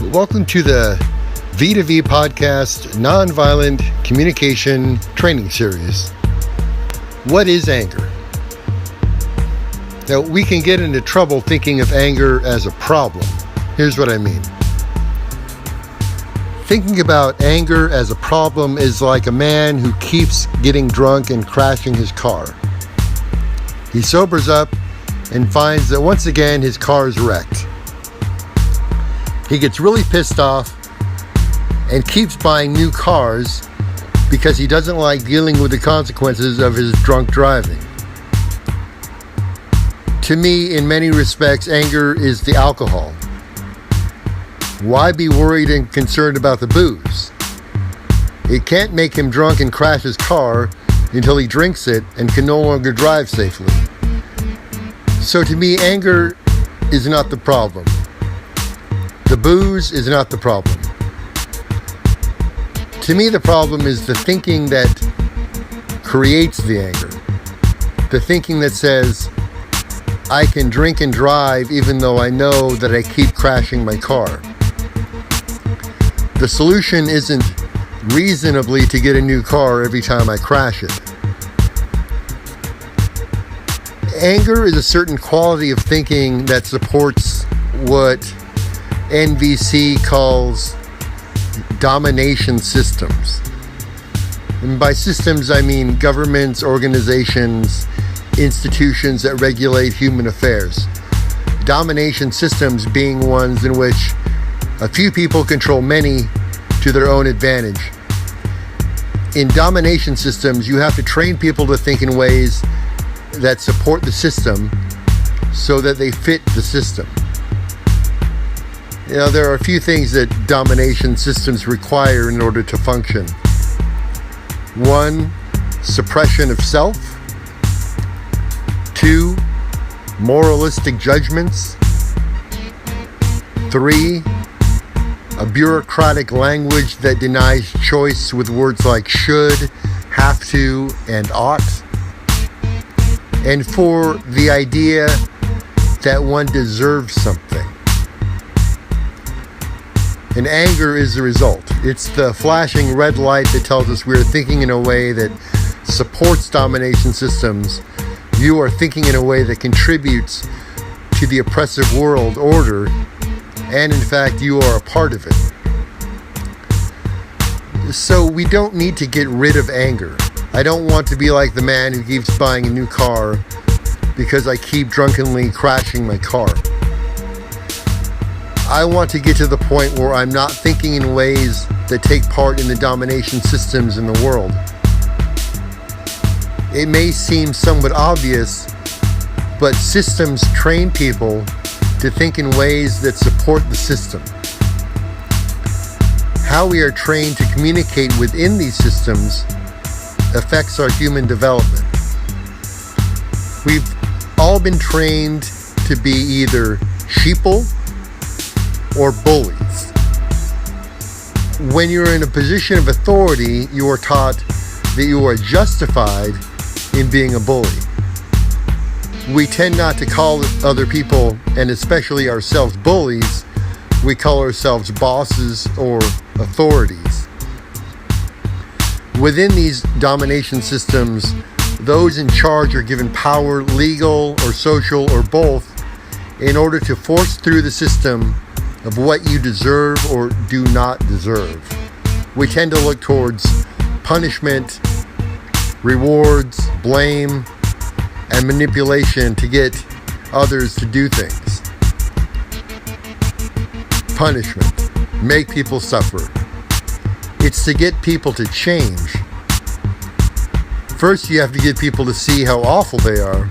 Welcome to the V2V Podcast Nonviolent Communication Training Series. What is anger? Now, we can get into trouble thinking of anger as a problem. Here's what I mean. Thinking about anger as a problem is like a man who keeps getting drunk and crashing his car. He sobers up and finds that once again his car is wrecked. He gets really pissed off and keeps buying new cars because he doesn't like dealing with the consequences of his drunk driving. To me, in many respects, anger is the alcohol. Why be worried and concerned about the booze? It can't make him drunk and crash his car until he drinks it and can no longer drive safely. So to me, anger is not the problem. The booze is not the problem. To me, the problem is the thinking that creates the anger. The thinking that says, I can drink and drive even though I know that I keep crashing my car. The solution isn't reasonably to get a new car every time I crash it. Anger is a certain quality of thinking that supports what NVC calls domination systems. And by systems, I mean governments, organizations, institutions that regulate human affairs. Domination systems being ones in which a few people control many to their own advantage. In domination systems, you have to train people to think in ways that support the system so that they fit the system. You know, there are a few things that domination systems require in order to function. 1, suppression of self. 2, moralistic judgments. 3, a bureaucratic language that denies choice with words like should, have to, and ought. And 4, the idea that one deserves something. And anger is the result. It's the flashing red light that tells us we're thinking in a way that supports domination systems. You are thinking in a way that contributes to the oppressive world order, and in fact, you are a part of it. So we don't need to get rid of anger. I don't want to be like the man who keeps buying a new car because I keep drunkenly crashing my car. I want to get to the point where I'm not thinking in ways that take part in the domination systems in the world. It may seem somewhat obvious, but systems train people to think in ways that support the system. How we are trained to communicate within these systems affects our human development. We've all been trained to be either sheeple or bullies. When you're in a position of authority, you are taught that you are justified in being a bully. We tend not to call other people, and especially ourselves, bullies. We call ourselves bosses or authorities. Within these domination systems, those in charge are given power, legal or social or both, in order to force through the system of what you deserve or do not deserve. We tend to look towards punishment, rewards, blame, and manipulation to get others to do things. Punishment. Make people suffer. It's to get people to change. First, you have to get people to see how awful they are.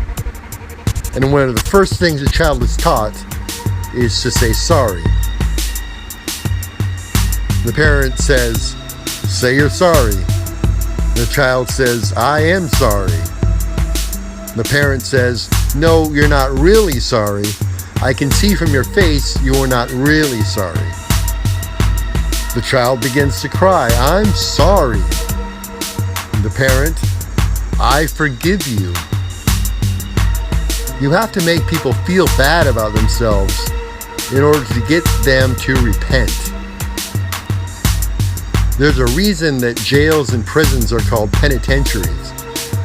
And one of the first things a child is taught is to say sorry. The parent says, say you're sorry. The child says, I am sorry. The parent says, no, you're not really sorry. I can see from your face you are not really sorry. The child begins to cry, I'm sorry. The parent, I forgive you. You have to make people feel bad about themselves in order to get them to repent. There's a reason that jails and prisons are called penitentiaries.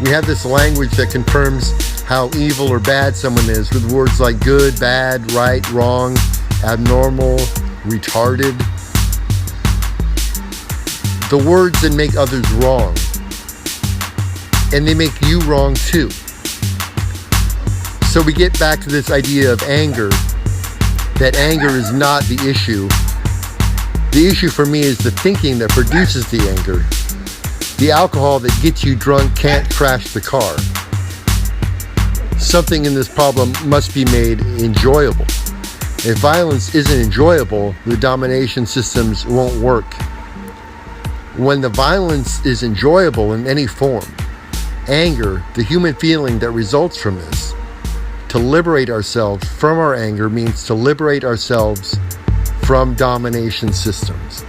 We have this language that confirms how evil or bad someone is with words like good, bad, right, wrong, abnormal, retarded. The words that make others wrong. And they make you wrong too. So we get back to this idea of anger, that anger is not the issue. The issue for me is the thinking that produces the anger. The alcohol that gets you drunk can't crash the car. Something in this problem must be made enjoyable. If violence isn't enjoyable, the domination systems won't work. When the violence is enjoyable in any form, anger, the human feeling that results from this, to liberate ourselves from our anger means to liberate ourselves from domination systems.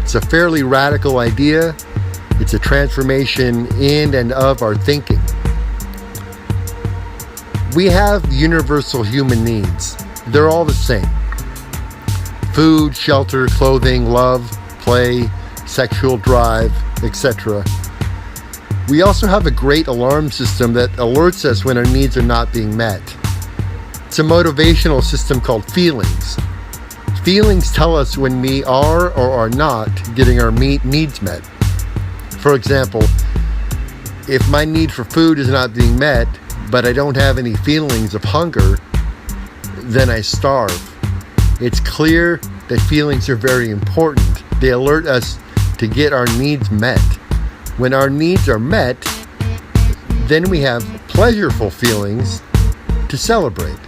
It's a fairly radical idea. It's a transformation in and of our thinking. We have universal human needs. They're all the same. Food, shelter, clothing, love, play, sexual drive, etc. We also have a great alarm system that alerts us when our needs are not being met. It's a motivational system called feelings. Feelings tell us when we are or are not getting our needs met. For example, if my need for food is not being met, but I don't have any feelings of hunger, then I starve. It's clear that feelings are very important. They alert us to get our needs met. When our needs are met, then we have pleasurable feelings to celebrate.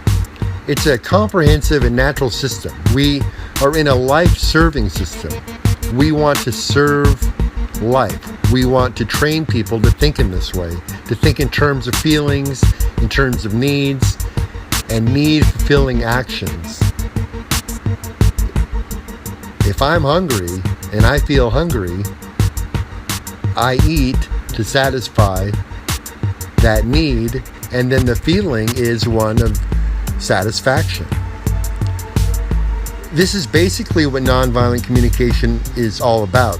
It's a comprehensive and natural system. We are in a life-serving system. We want to serve life. We want to train people to think in this way, to think in terms of feelings, in terms of needs, and need-fulfilling actions. If I'm hungry and I feel hungry, I eat to satisfy that need, and then the feeling is one of satisfaction. This is basically what nonviolent communication is all about.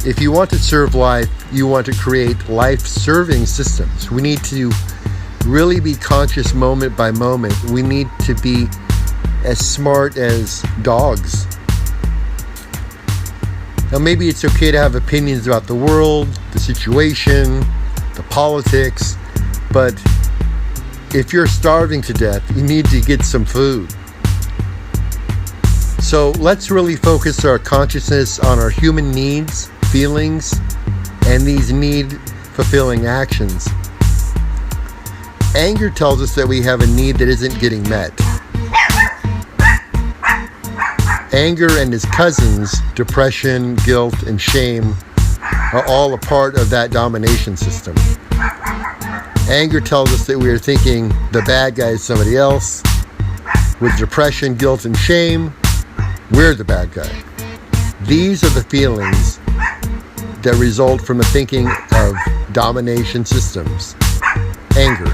If you want to serve life, you want to create life-serving systems. We need to really be conscious moment by moment. We need to be as smart as dogs. Now, maybe it's okay to have opinions about the world, the situation, the politics, but if you're starving to death, you need to get some food. So let's really focus our consciousness on our human needs, feelings, and these need-fulfilling actions. Anger tells us that we have a need that isn't getting met. Anger and its cousins, depression, guilt, and shame, are all a part of that domination system. Anger tells us that we are thinking the bad guy is somebody else. With depression, guilt, and shame, we're the bad guy. These are the feelings that result from the thinking of domination systems. Anger.